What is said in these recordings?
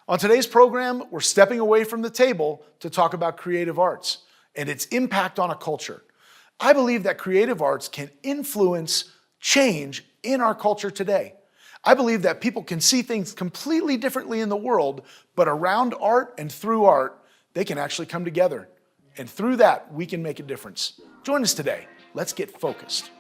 On today's program, we're stepping away from the table to talk about creative arts and its impact on a culture. I believe that creative arts can influence change in our culture today. I believe that people can see things completely differently in the world, but around art and through art, they can actually come together. And through that, we can make a difference. Join us today. Let's get focused.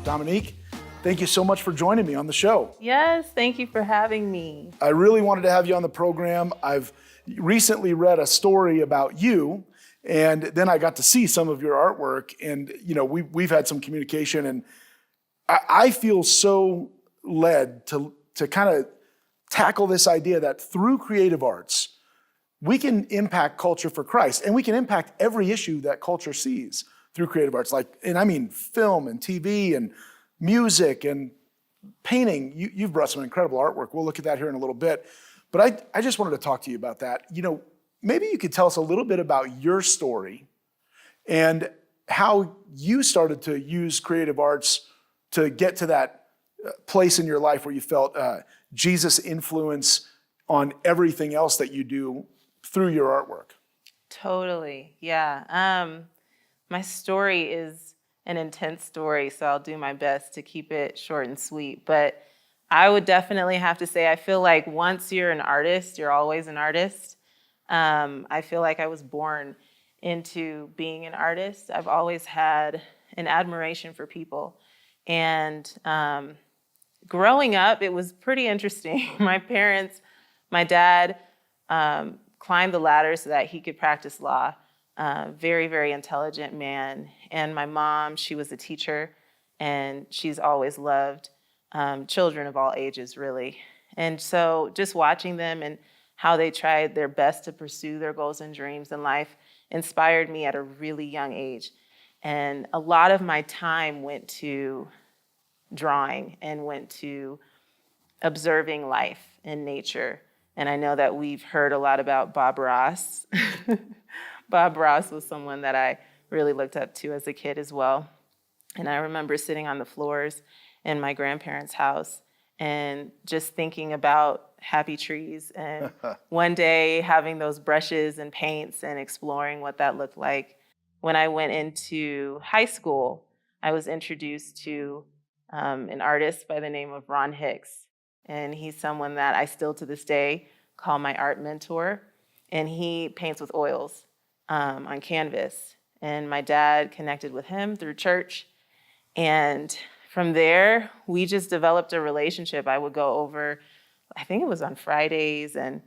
Dominique, thank you so much for joining me on the show. Yes, thank you for having me. I really wanted to have you on the program. I've recently read a story about you, and then I got to see some of your artwork, and we've had some communication, and I feel so led to kind of tackle this idea that through creative arts, we can impact culture for Christ, and we can impact every issue that culture sees through creative arts, and I mean film and TV and music and painting. You've brought some incredible artwork. We'll look at that here in a little bit. But I just wanted to talk to you about that. Maybe you could tell us a little bit about your story and how you started to use creative arts to get to that place in your life where you felt Jesus' influence on everything else that you do through your artwork. Totally, yeah. My story is an intense story, so I'll do my best to keep it short and sweet. But I would definitely have to say, I feel like once you're an artist, you're always an artist. I feel like I was born into being an artist. I've always had an admiration for people. And growing up, it was pretty interesting. My dad climbed the ladder so that he could practice law. Very, very intelligent man. And my mom, she was a teacher, and she's always loved children of all ages, really. And so just watching them and how they tried their best to pursue their goals and dreams in life inspired me at a really young age. And a lot of my time went to drawing and went to observing life and nature. And I know that we've heard a lot about Bob Ross. Bob Ross was someone that I really looked up to as a kid as well. And I remember sitting on the floors in my grandparents' house and just thinking about happy trees, and one day having those brushes and paints and exploring what that looked like. When I went into high school, I was introduced to an artist by the name of Ron Hicks. And he's someone that I still to this day call my art mentor. And he paints with oils on canvas. And my dad connected with him through church. And from there, we just developed a relationship. I would go over, I think it was on Fridays, and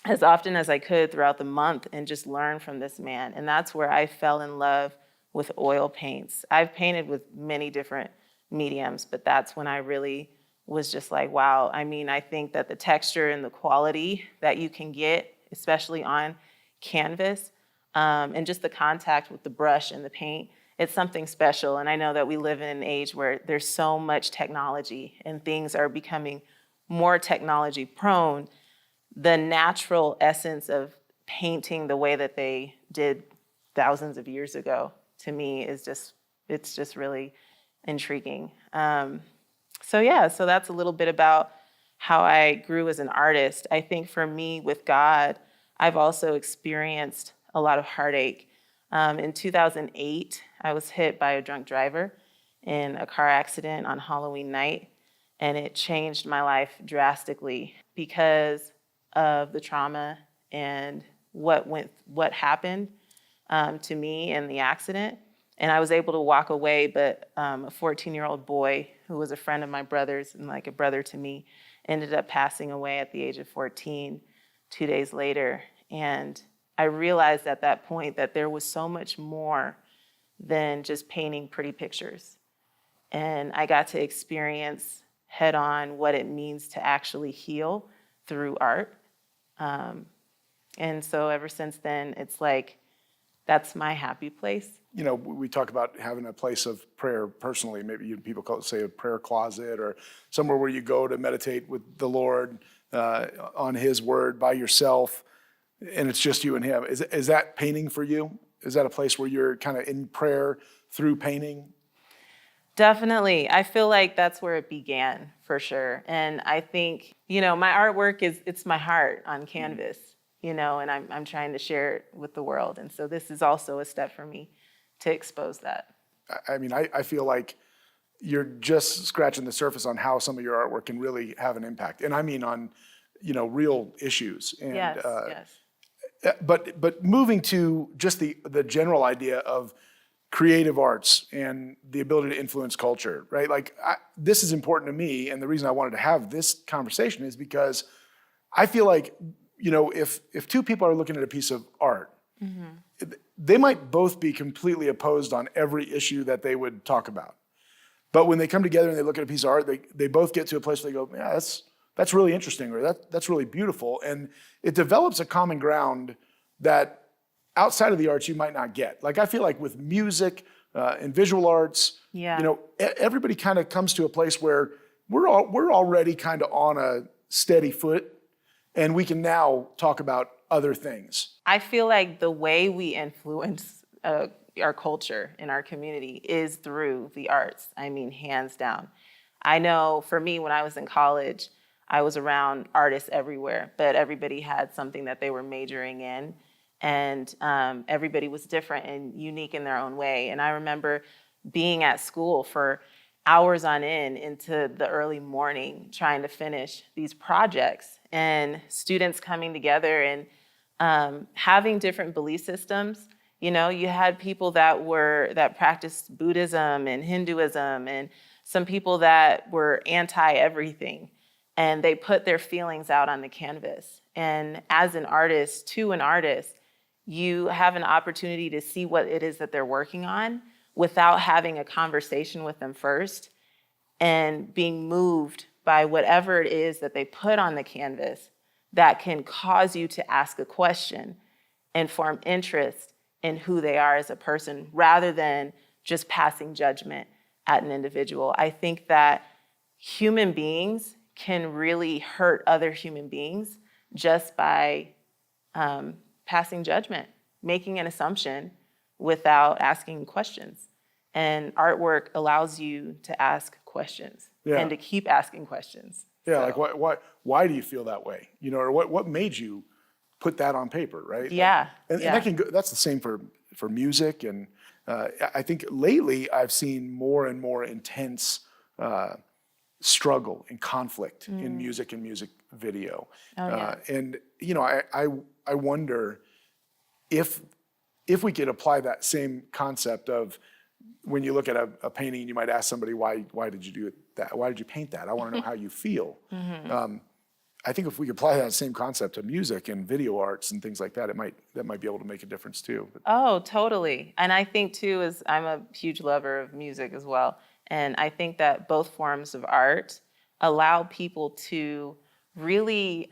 as often as I could throughout the month, and just learn from this man. And that's where I fell in love with oil paints. I've painted with many different mediums, but that's when I really was just like, wow. I mean, I think that the texture and the quality that you can get, especially on canvas, and just the contact with the brush and the paint, it's something special. And I know that we live in an age where there's so much technology and things are becoming more technology prone. The natural essence of painting the way that they did thousands of years ago, to me, it's just really intriguing. So that's a little bit about how I grew as an artist. I think for me with God, I've also experienced a lot of heartache. In 2008, I was hit by a drunk driver in a car accident on Halloween night, and it changed my life drastically because of the trauma and what happened to me in the accident. And I was able to walk away, but a 14-year-old boy who was a friend of my brother's and like a brother to me ended up passing away at the age of 14, 2 days later. And I realized at that point that there was so much more than just painting pretty pictures. And I got to experience head on what it means to actually heal through art. And so ever since then, it's like, that's my happy place. We talk about having a place of prayer personally. Maybe people say a prayer closet or somewhere where you go to meditate with the Lord on His Word by yourself, and it's just you and Him. Is that painting for you? Is that a place where you're kind of in prayer through painting? Definitely. I feel like that's where it began for sure. And I think, my artwork it's my heart on canvas, and I'm trying to share it with the world. And so this is also a step for me to expose that. I mean, I feel like you're just scratching the surface on how some of your artwork can really have an impact. And I mean on, real issues. And, Yes. But moving to just the general idea of creative arts and the ability to influence culture, right? Like this is important to me. And the reason I wanted to have this conversation is because I feel like, if two people are looking at a piece of art, they might both be completely opposed on every issue that they would talk about. But when they come together and they look at a piece of art, they both get to a place where they go, yeah, that's really interesting, or that's really beautiful. And it develops a common ground that outside of the arts you might not get. Like I feel like with music and visual arts, everybody kind of comes to a place where we're already kind of on a steady foot, and we can now talk about other things. I feel like the way we influence our culture in our community is through the arts. I mean, hands down. I know for me, when I was in college, I was around artists everywhere, but everybody had something that they were majoring in. And everybody was different and unique in their own way. And I remember being at school for hours on end into the early morning trying to finish these projects, and students coming together and having different belief systems. You had people that practiced Buddhism and Hinduism, and some people that were anti-everything, and they put their feelings out on the canvas. And as an artist, to an artist, you have an opportunity to see what it is that they're working on without having a conversation with them first, and being moved by whatever it is that they put on the canvas that can cause you to ask a question and form interest in who they are as a person, rather than just passing judgment at an individual. I think that human beings can really hurt other human beings just by passing judgment, making an assumption without asking questions. And artwork allows you to ask questions and to keep asking questions. Yeah, So, like why do you feel that way? Or what made you put that on paper, right? Yeah. And that can go, that's the same for music. And I think lately I've seen more and more intense struggle and conflict in music and music video. Oh, yeah. And I wonder if we could apply that same concept of, when you look at a painting, you might ask somebody, why did you do that? Why did you paint that? I want to know how you feel. I think if we could apply that same concept to music and video arts and things like that, that might be able to make a difference too. Oh, totally. And I think too, is I'm a huge lover of music as well. And I think that both forms of art allow people to really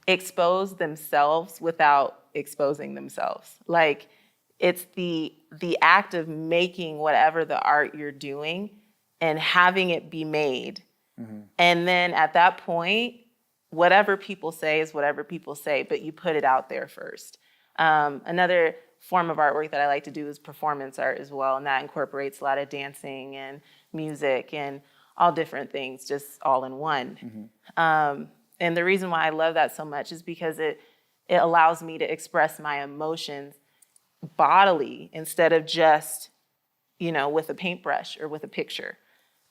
expose themselves without exposing themselves. Like, it's the act of making whatever the art you're doing and having it be made. And then at that point, whatever people say is whatever people say, but you put it out there first. Another form of artwork that I like to do is performance art as well, and that incorporates a lot of dancing and music and all different things, just all in one. And the reason why I love that so much is because it allows me to express my emotions bodily instead of just, with a paintbrush or with a picture.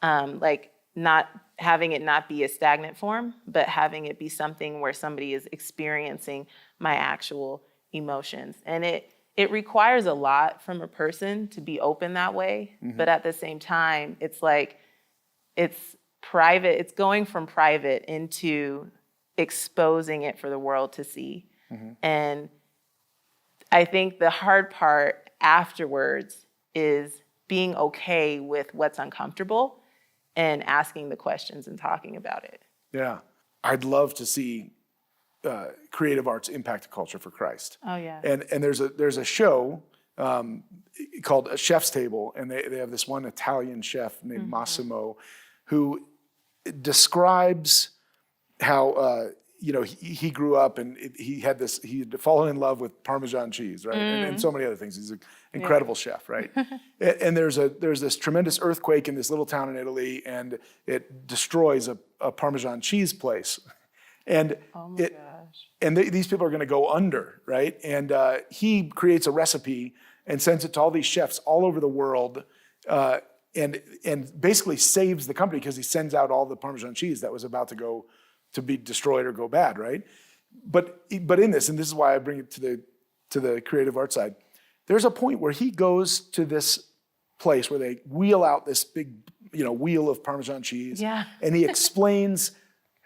Like, not having it not be a stagnant form, but having it be something where somebody is experiencing my actual emotions. And it requires a lot from a person to be open that way. But at the same time, it's like, it's private. It's going from private into exposing it for the world to see. And I think the hard part afterwards is being okay with what's uncomfortable and asking the questions and talking about it. Yeah. I'd love to see creative arts impact the culture for Christ. Oh, yeah. And there's a show called A Chef's Table, and they have this one Italian chef named Massimo who describes how he grew up and he had fallen in love with Parmesan cheese, right? And so many other things. He's an incredible chef, right? And there's this tremendous earthquake in this little town in Italy, and it destroys a Parmesan cheese place. And Oh my gosh. and these people are going to go under, right? And he creates a recipe and sends it to all these chefs all over the world, and basically saves the company because he sends out all the Parmesan cheese that was about to be destroyed or go bad, right? But in this, and this is why I bring it to the creative art side, there's a point where he goes to this place where they wheel out this big, wheel of Parmesan cheese, and he explains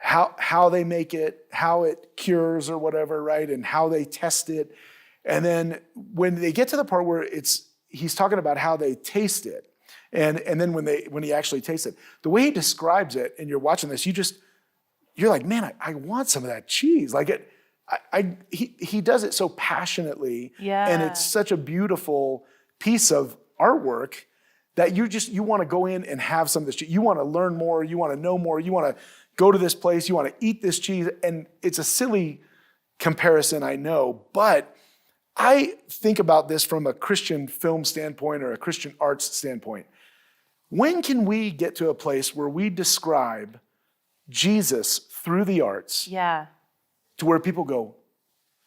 how they make it, how it cures or whatever, right? And how they test it. And then when they get to the part where he's talking about how they taste it, and then when he actually tastes it, the way he describes it, and you're watching this, you're like, man, I want some of that cheese. Like he does it so passionately, and it's such a beautiful piece of artwork that you want to go in and have some of this cheese. You want to learn more, you want to know more, you want to go to this place, you want to eat this cheese. And it's a silly comparison, I know, but I think about this from a Christian film standpoint or a Christian arts standpoint. When can we get to a place where we describe Jesus through the arts to where people go,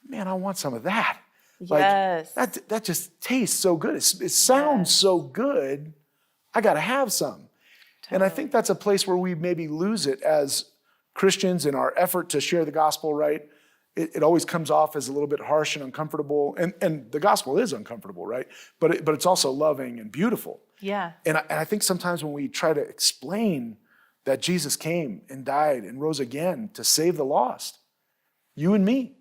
man, I want some of that. Yes. Like, that just tastes so good. It sounds so good. I got to have some. And I think that's a place where we maybe lose it as Christians in our effort to share the gospel, right? It always comes off as a little bit harsh and uncomfortable. And the gospel is uncomfortable, right? But it's also loving and beautiful. Yeah. And I think sometimes when we try to explain that Jesus came and died and rose again to save the lost, you and me,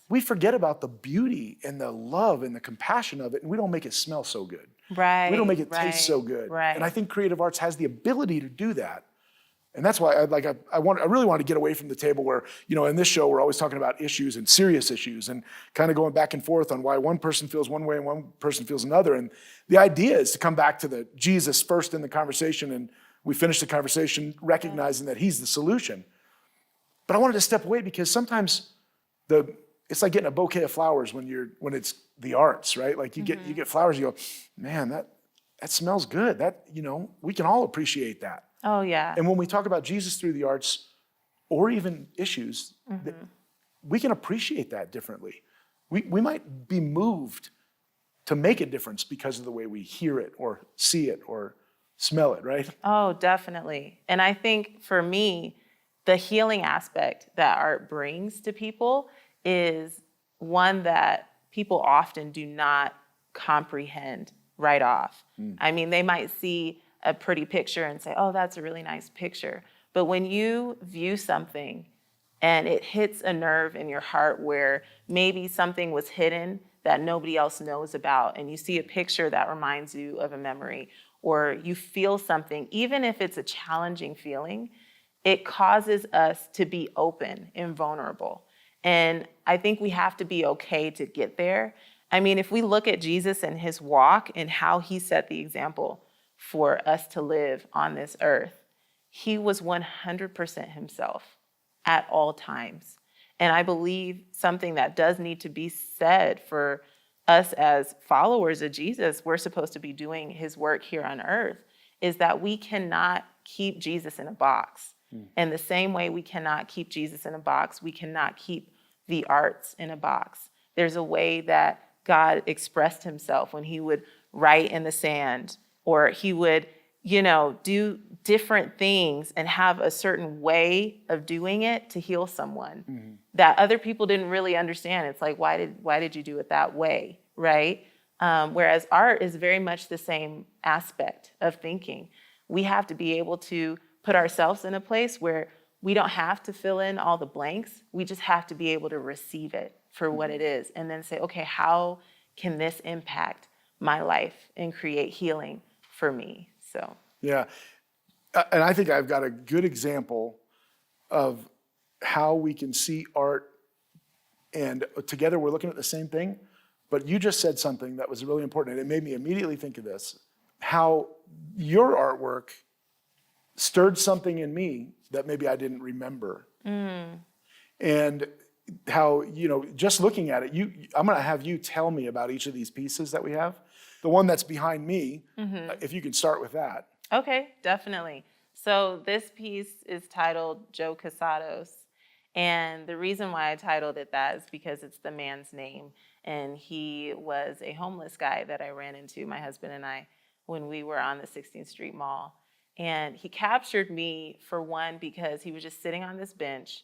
we forget about the beauty and the love and the compassion of it, and we don't make it smell so good. Right. We don't make it taste so good. Right. And I think creative arts has the ability to do that. And that's why I really want to get away from the table where, in this show, we're always talking about issues and serious issues and kind of going back and forth on why one person feels one way and one person feels another. And the idea is to come back to the Jesus first in the conversation, and we finish the conversation recognizing that he's the solution. But I wanted to step away because sometimes it's like getting a bouquet of flowers when it's the arts, right? Like you get flowers, you go, man, that smells good. That, we can all appreciate that. Oh, yeah. And when we talk about Jesus through the arts or even issues, we can appreciate that differently. We might be moved to make a difference because of the way we hear it or see it or smell it, right? Oh, definitely. And I think for me, the healing aspect that art brings to people is one that people often do not comprehend right off. I mean, they might see a pretty picture and say, oh, that's a really nice picture. But when you view something and it hits a nerve in your heart where maybe something was hidden that nobody else knows about, and you see a picture that reminds you of a memory, or you feel something, even if it's a challenging feeling, it causes us to be open and vulnerable. And I think we have to be okay to get there. I mean, if we look at Jesus and his walk and how he set the example for us to live on this earth, he was 100% himself at all times. And I believe something that does need to be said for us as followers of Jesus, we're supposed to be doing his work here on earth, is that we cannot keep Jesus in a box. And the same way we cannot keep Jesus in a box, we cannot keep the arts in a box. There's a way that God expressed himself when he would write in the sand, or he would, do different things and have a certain way of doing it to heal someone that other people didn't really understand. It's like, why did you do it that way, right? Whereas art is very much the same aspect of thinking. We have to be able to put ourselves in a place where we don't have to fill in all the blanks. We just have to be able to receive it for what it is, and then say, okay, how can this impact my life and create healing for me? So yeah, and I think I've got a good example of how we can see art, and together we're looking at the same thing. But you just said something that was really important, and it made me immediately think of this: how your artwork stirred something in me that maybe I didn't remember. and how, just looking at it, I'm going to have you tell me about each of these pieces that we have. The one that's behind me, if you could start with that. Okay, definitely. So this piece is titled Joe Casados. And the reason why I titled it that is because it's the man's name. And he was a homeless guy that I ran into, my husband and I, when we were on the 16th Street Mall. And he captured me, for one, because he was just sitting on this bench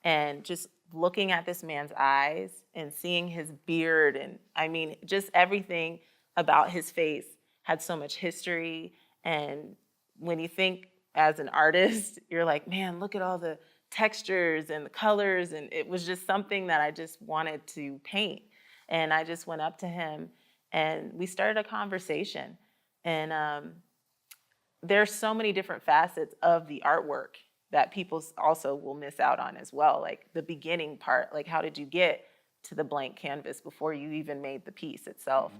and just looking at this man's eyes and seeing his beard. And I mean, just everything about his face had so much history. And when you think as an artist, you're like, man, look at all the textures and the colors. And it was just something that I just wanted to paint. And I just went up to him and we started a conversation. And there's so many different facets of the artwork that people also will miss out on as well. Like the beginning part, like how did you get to the blank canvas before you even made the piece itself?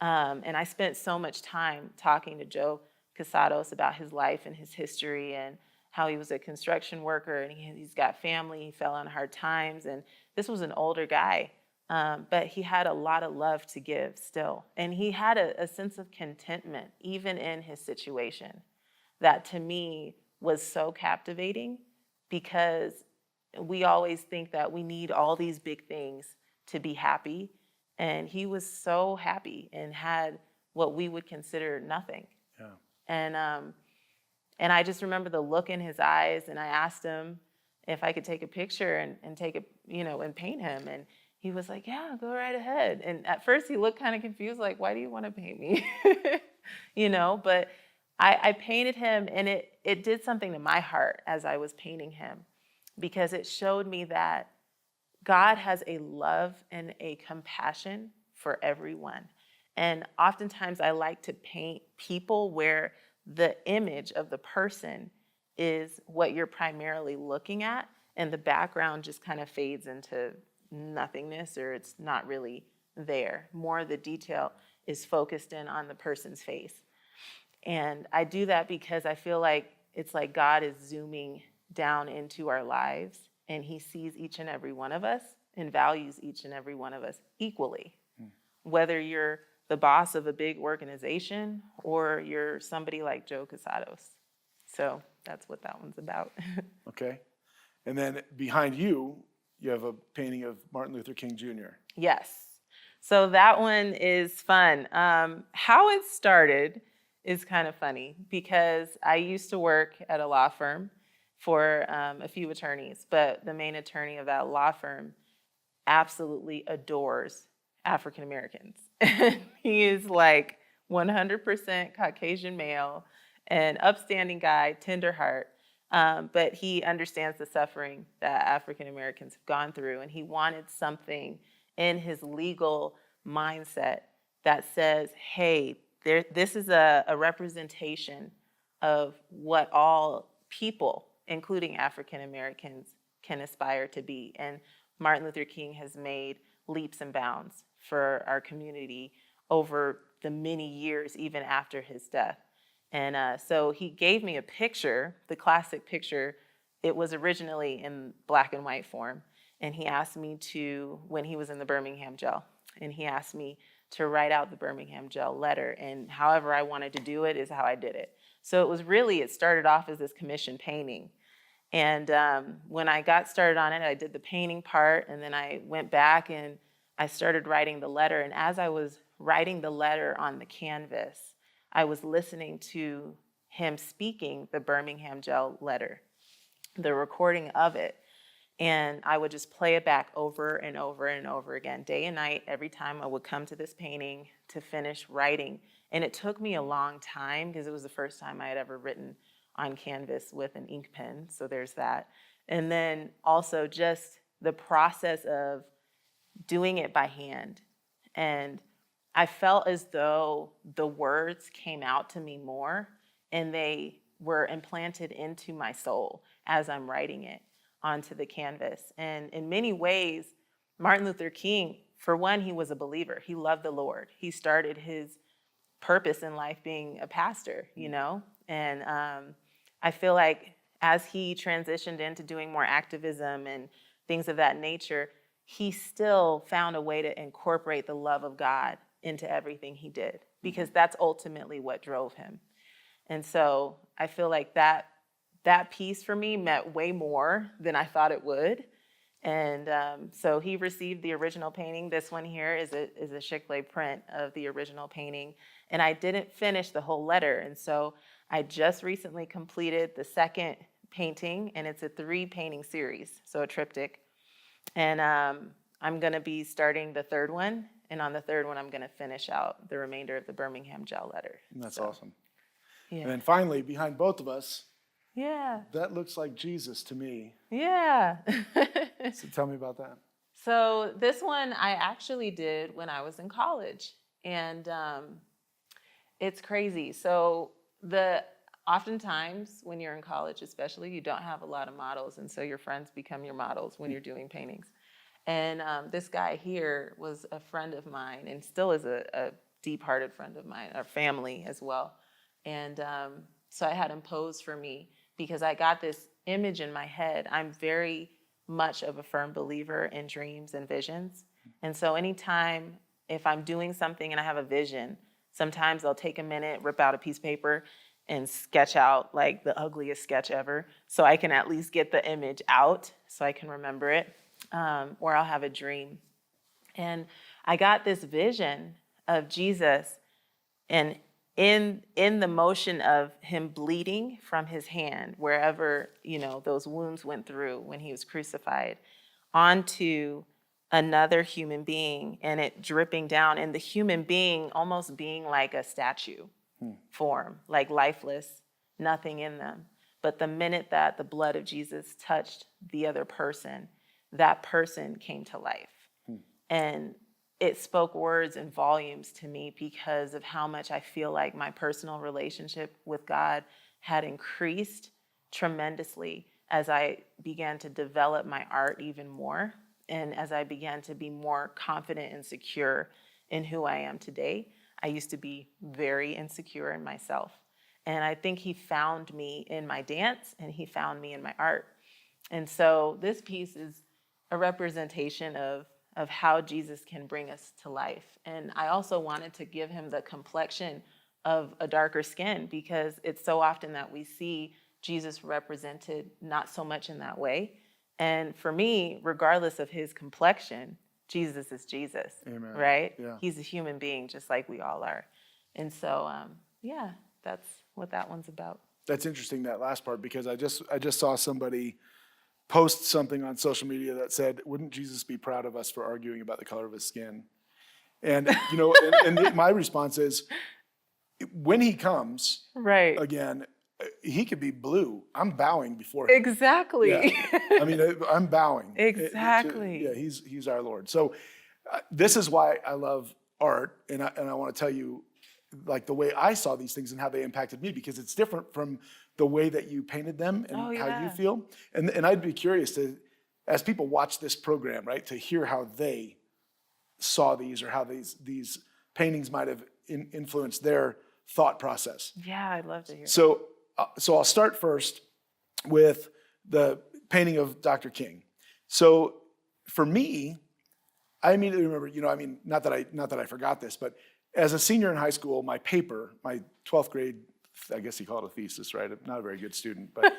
And I spent so much time talking to Joe Casados about his life and his history and how he was a construction worker and he's got family, he fell on hard times. And this was an older guy, but he had a lot of love to give still. And he had a sense of contentment, even in his situation, that to me was so captivating, because we always think that we need all these big things to be happy. And he was so happy and had what we would consider nothing. Yeah. And I just remember the look in his eyes, and I asked him if I could take a picture and take and paint him. And he was like, yeah, go right ahead. And at first he looked kind of confused, like, why do you want to paint me? But I painted him, and it did something to my heart as I was painting him, because it showed me that God has a love and a compassion for everyone. And oftentimes I like to paint people where the image of the person is what you're primarily looking at, and the background just kind of fades into nothingness, or it's not really there. More of the detail is focused in on the person's face. And I do that because I feel like it's like God is zooming down into our lives, and he sees each and every one of us and values each and every one of us equally. Whether you're the boss of a big organization or you're somebody like Joe Casados. So that's what that one's about. Okay. And then behind you, you have a painting of Martin Luther King Jr. Yes. So that one is fun. How it started is kind of funny, because I used to work at a law firm for a few attorneys, but the main attorney of that law firm absolutely adores African Americans. He is like 100% Caucasian male, an upstanding guy, tender heart, but he understands the suffering that African Americans have gone through, and he wanted something in his legal mindset that says, hey, this is a representation of what all people, including African Americans, can aspire to be. And Martin Luther King has made leaps and bounds for our community over the many years, even after his death. And so he gave me a picture, the classic picture. It was originally in black and white form. And he asked me to, when he was in the Birmingham jail, and he asked me to write out the Birmingham jail letter. And however I wanted to do it is how I did it. So it started off as this commission painting. And when I got started on it, I did the painting part, and then I went back and I started writing the letter. And as I was writing the letter on the canvas, I was listening to him speaking the Birmingham jail letter, the recording of it. And I would just play it back over and over and over again, day and night, every time I would come to this painting to finish writing. And it took me a long time, because it was the first time I had ever written on canvas with an ink pen. So there's that. And then also just the process of doing it by hand. And I felt as though the words came out to me more, and they were implanted into my soul as I'm writing it onto the canvas. And in many ways, Martin Luther King, for one, he was a believer. He loved the Lord. He started his purpose in life being a pastor, And I feel like as he transitioned into doing more activism and things of that nature, he still found a way to incorporate the love of God into everything he did, because that's ultimately what drove him. And so I feel like that piece for me meant way more than I thought it would. And so he received the original painting. This one here is a childlike print of the original painting. And I didn't finish the whole letter. And so I just recently completed the second painting, and it's a 3-painting series, so a triptych. And I'm going to be starting the third one. And on the third one, I'm going to finish out the remainder of the Birmingham gel letter. That's awesome. Yeah. And then finally, behind both of us, Yeah. that looks like Jesus to me. Yeah. So tell me about that. So this one I actually did when I was in college. And it's crazy. So oftentimes when you're in college, especially, you don't have a lot of models. And so your friends become your models when you're doing paintings. And this guy here was a friend of mine, and still is a deep-hearted friend of mine, our family as well. And so I had him pose for me because I got this image in my head. I'm very much of a firm believer in dreams and visions. And so anytime if I'm doing something and I have a vision, sometimes I'll take a minute, rip out a piece of paper, and sketch out like the ugliest sketch ever so I can at least get the image out so I can remember it. Or I'll have a dream. And I got this vision of Jesus, and in the motion of him bleeding from his hand, wherever, those wounds went through when he was crucified, onto another human being, and it dripping down, and the human being almost being like a statue form, like lifeless, nothing in them. But the minute that the blood of Jesus touched the other person, that person came to life. And it spoke words and volumes to me because of how much I feel like my personal relationship with God had increased tremendously as I began to develop my art even more, and as I began to be more confident and secure in who I am today. I used to be very insecure in myself. And I think he found me in my dance, and he found me in my art. And so this piece is a representation of how Jesus can bring us to life. And I also wanted to give him the complexion of a darker skin, because it's so often that we see Jesus represented not so much in that way. And for me, regardless of his complexion, Jesus is Jesus. Amen. Right? Yeah. He's a human being just like we all are. And so, that's what that one's about. That's interesting, that last part, because I just saw somebody post something on social media that said, "Wouldn't Jesus be proud of us for arguing about the color of his skin?" And and my response is, when he comes Right. again, he could be blue. I'm bowing before him. Exactly. Yeah. I mean, I'm bowing. Exactly. He's our Lord. So this is why I love art, and I want to tell you, like, the way I saw these things and how they impacted me, because it's different from the way that you painted them and how you feel. And I'd be curious to, as people watch this program, right, to hear how they saw these, or how these paintings might have influenced their thought process. Yeah, I'd love to hear. So I'll start first with the painting of Dr. King. So for me, I immediately remember, not that I forgot this, but as a senior in high school, my paper, my 12th grade, I guess you call it a thesis, right? I'm not a very good student, but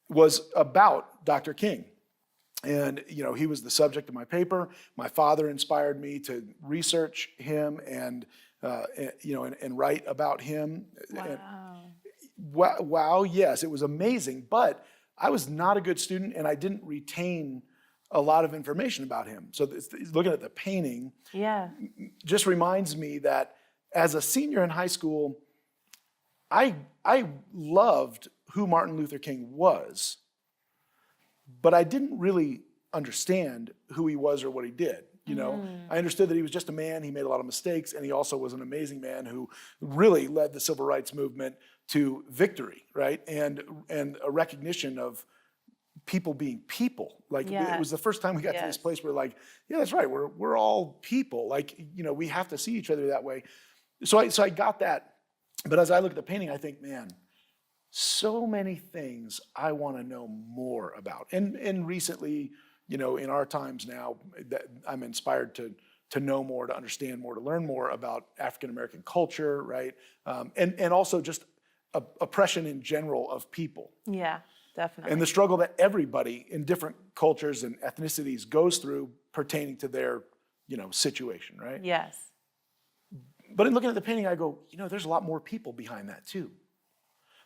was about Dr. King. And, he was the subject of my paper. My father inspired me to research him and write about him. Wow, yes, it was amazing. But I was not a good student, and I didn't retain a lot of information about him. So looking at the painting just reminds me that as a senior in high school, I loved who Martin Luther King was, but I didn't really understand who he was or what he did. I understood that he was just a man. He made a lot of mistakes, and he also was an amazing man who really led the civil rights movement to victory, right? And a recognition of people being people. Like, it was the first time we got to this place where, like, yeah, that's right. We're all people. Like, we have to see each other that way. So I got that. But as I look at the painting, I think, man, so many things I want to know more about. And recently, in our times now, that I'm inspired to know more, to understand more, to learn more about African American culture, right? And also just oppression in general of people. Yeah, definitely. And the struggle that everybody in different cultures and ethnicities goes through pertaining to their, situation, right? Yes. But in looking at the painting, I go, there's a lot more people behind that too.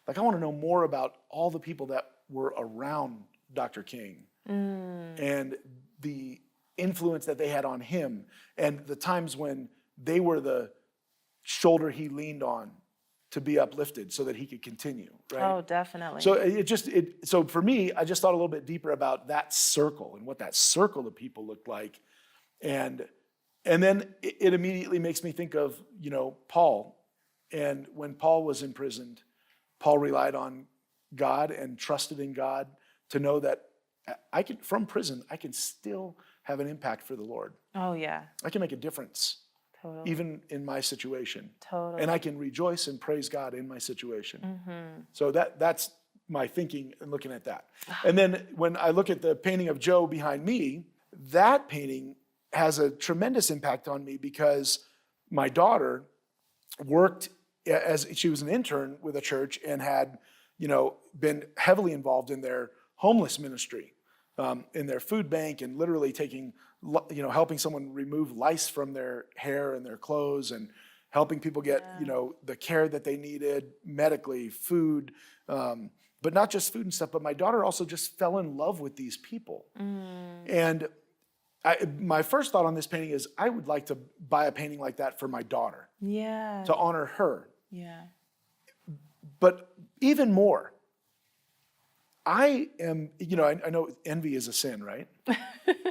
Like, I want to know more about all the people that were around Dr. King and the influence that they had on him and the times when they were the shoulder he leaned on to be uplifted so that he could continue, right? Oh, definitely. So so for me, I just thought a little bit deeper about that circle and what that circle of people looked like. And then it immediately makes me think of, Paul. And when Paul was imprisoned, Paul relied on God and trusted in God to know that from prison, I can still have an impact for the Lord. Oh, yeah. I can make a difference, Totally. even in my situation. Totally. And I can rejoice and praise God in my situation. So that's my thinking and looking at that. And then when I look at the painting of Joe behind me, that painting has a tremendous impact on me because my daughter worked as she was an intern with a church and had, been heavily involved in their homeless ministry, in their food bank, and literally taking, helping someone remove lice from their hair and their clothes, and helping people get, the care that they needed medically, food, but not just food and stuff. But my daughter also just fell in love with these people, and my first thought on this painting is I would like to buy a painting like that for my daughter. Yeah. To honor her. Yeah. But even more, I am, I know envy is a sin, right?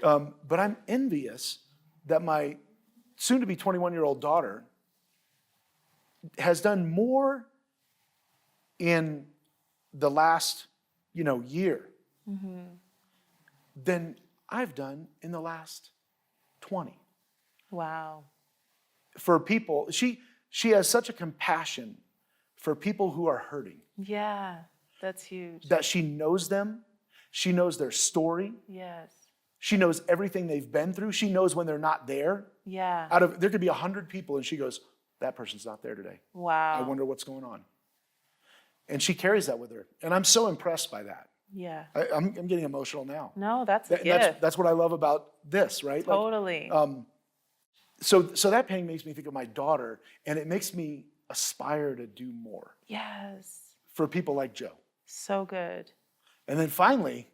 But I'm envious that my soon-to-be 21-year-old daughter has done more in the last, year than I've done in the last 20. Wow. For people, she has such a compassion for people who are hurting. Yeah, that's huge. That she knows them. She knows their story. Yes. She knows everything they've been through. She knows when they're not there. Yeah. There could be 100 people and she goes, that person's not there today. Wow. I wonder what's going on. And she carries that with her. And I'm so impressed by that. Yeah. I'm getting emotional now. No, that's a gift. That's what I love about this, right? Totally. So that painting makes me think of my daughter, and it makes me aspire to do more. Yes. For people like Joe. So good. And then finally,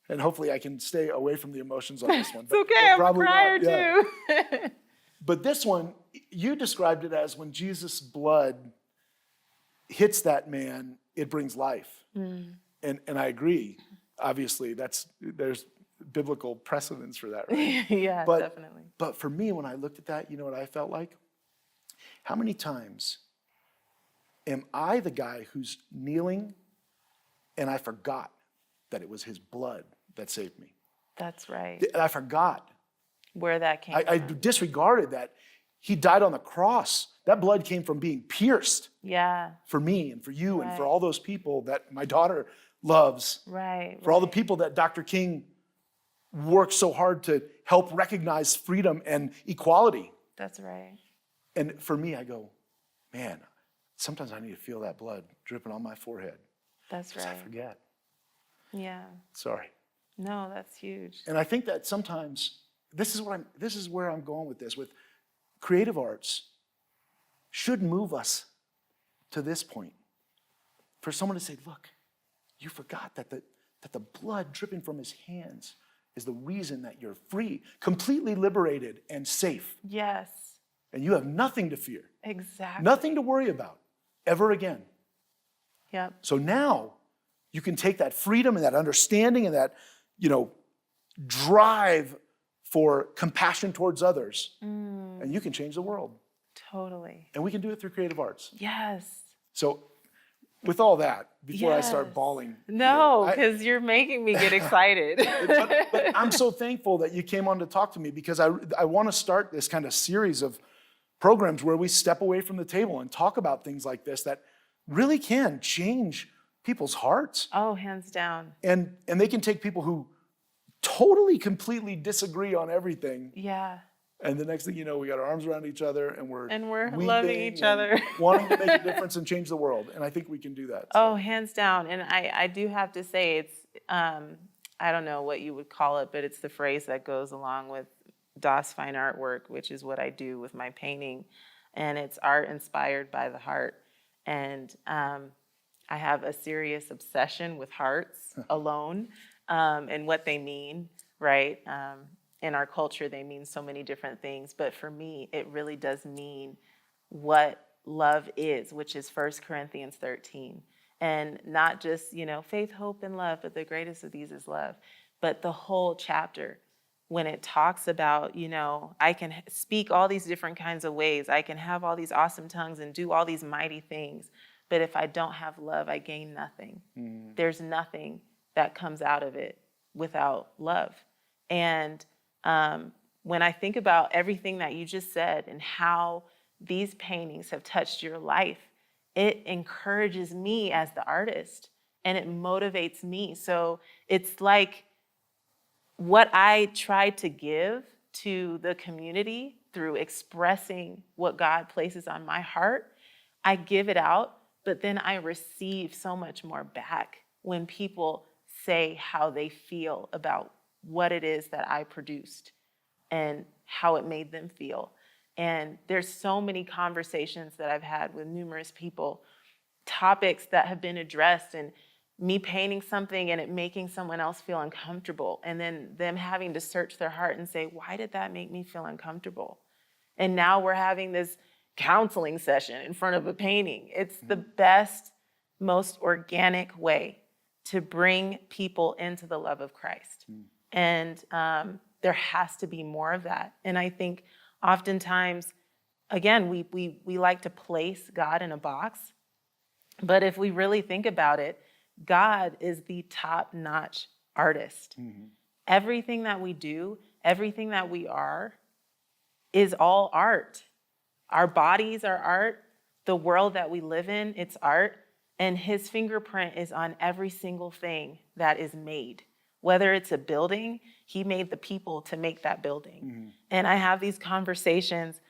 and hopefully I can stay away from the emotions on this one. It's okay, I'm a crier too. But this one, you described it as when Jesus' blood hits that man, it brings life. And I agree. Obviously, there's biblical precedence for that, right? Yeah, definitely. But for me, when I looked at that, you know what I felt like? How many times am I the guy who's kneeling and I forgot that it was his blood that saved me? That's right. I forgot. Where that came I from. disregarded that he died on the cross. That blood came from being pierced. Yeah. For me and for you and for Right. all those people that my daughter loves. Right. For all the people that Dr. King worked so hard to help recognize freedom and equality. That's right. And for me, I go, man, sometimes I need to feel that blood dripping on my forehead. That's Because I right. forget. Yeah. Sorry. No, that's huge. And I think that sometimes this is where I'm going with this. With creative arts should move us to this point. For someone to say, look, you forgot that the blood dripping from his hands is the reason that you're free, completely liberated and safe. Yes. And you have nothing to fear, Exactly. nothing to worry about ever again. Yep. So now you can take that freedom and that understanding and that, drive for compassion towards others, and you can change the world. Totally. And we can do it through creative arts. Yes. So with all that, before I start Yes. bawling. No, I- because you're making me get excited. but I'm so thankful that you came on to talk to me, because I want to start this kind of series of programs where we step away from the table and talk about things like this that really can change people's hearts. Oh, hands down. And they can take people who totally, completely disagree on everything. Yeah. And the next thing you know, we got our arms around each other and we're loving each other. wanting to make a difference and change the world. And I think we can do that. So. Oh, hands down. And I do have to say it's, I don't know what you would call it, but it's the phrase that goes along with Das Fine Artwork, which is what I do with my painting. And it's art inspired by the heart. And I have a serious obsession with hearts alone and what they mean, right? In our culture, they mean so many different things. But for me, it really does mean what love is, which is 1 Corinthians 13. And not just, faith, hope, and love, but the greatest of these is love. But the whole chapter, when it talks about, I can speak all these different kinds of ways. I can have all these awesome tongues and do all these mighty things. But if I don't have love, I gain nothing. Mm. There's nothing that comes out of it without love. And when I think about everything that you just said and how these paintings have touched your life, it encourages me as the artist and it motivates me. So it's like what I try to give to the community through expressing what God places on my heart, I give it out, but then I receive so much more back when people say how they feel about what it is that I produced and how it made them feel. And there's so many conversations that I've had with numerous people, topics that have been addressed, and me painting something and it making someone else feel uncomfortable, and then them having to search their heart and say, why did that make me feel uncomfortable? And now we're having this counseling session in front of a painting. It's the best, most organic way to bring people into the love of Christ. And there has to be more of that. And I think oftentimes, again, we like to place God in a box. But if we really think about it, God is the top-notch artist. Mm-hmm. Everything that we do, everything that we are, is all art. Our bodies are art. The world that we live in, it's art. And his fingerprint is on every single thing that is made. Whether it's a building, he made the people to make that building. Mm-hmm. And I have these conversations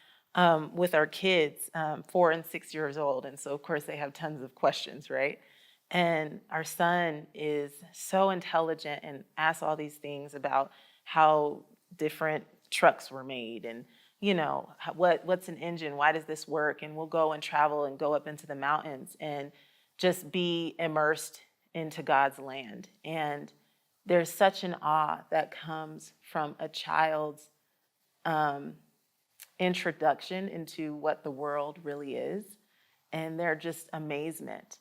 with our kids, 4 and 6 years old. And so, of course, they have tons of questions, right? And our son is so intelligent and asks all these things about how different trucks were made and, what's an engine? Why does this work? And we'll go and travel and go up into the mountains and just be immersed into God's land. And there's such an awe that comes from a child's introduction into what the world really is. And they're just amazement.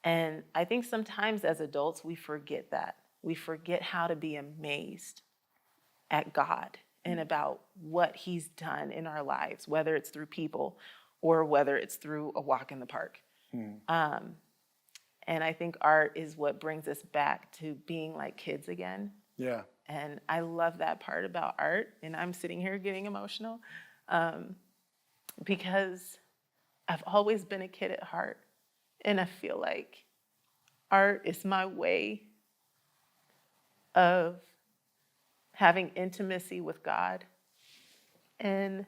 And I think sometimes as adults, we forget that. We forget how to be amazed at God and about what he's done in our lives, whether it's through people or whether it's through a walk in the park. And I think art is what brings us back to being like kids again. Yeah. And I love that part about art. And I'm sitting here getting emotional because I've always been a kid at heart. And I feel like art is my way of having intimacy with God and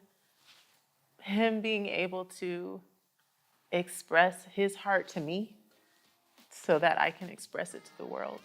him being able to express his heart to me so that I can express it to the world.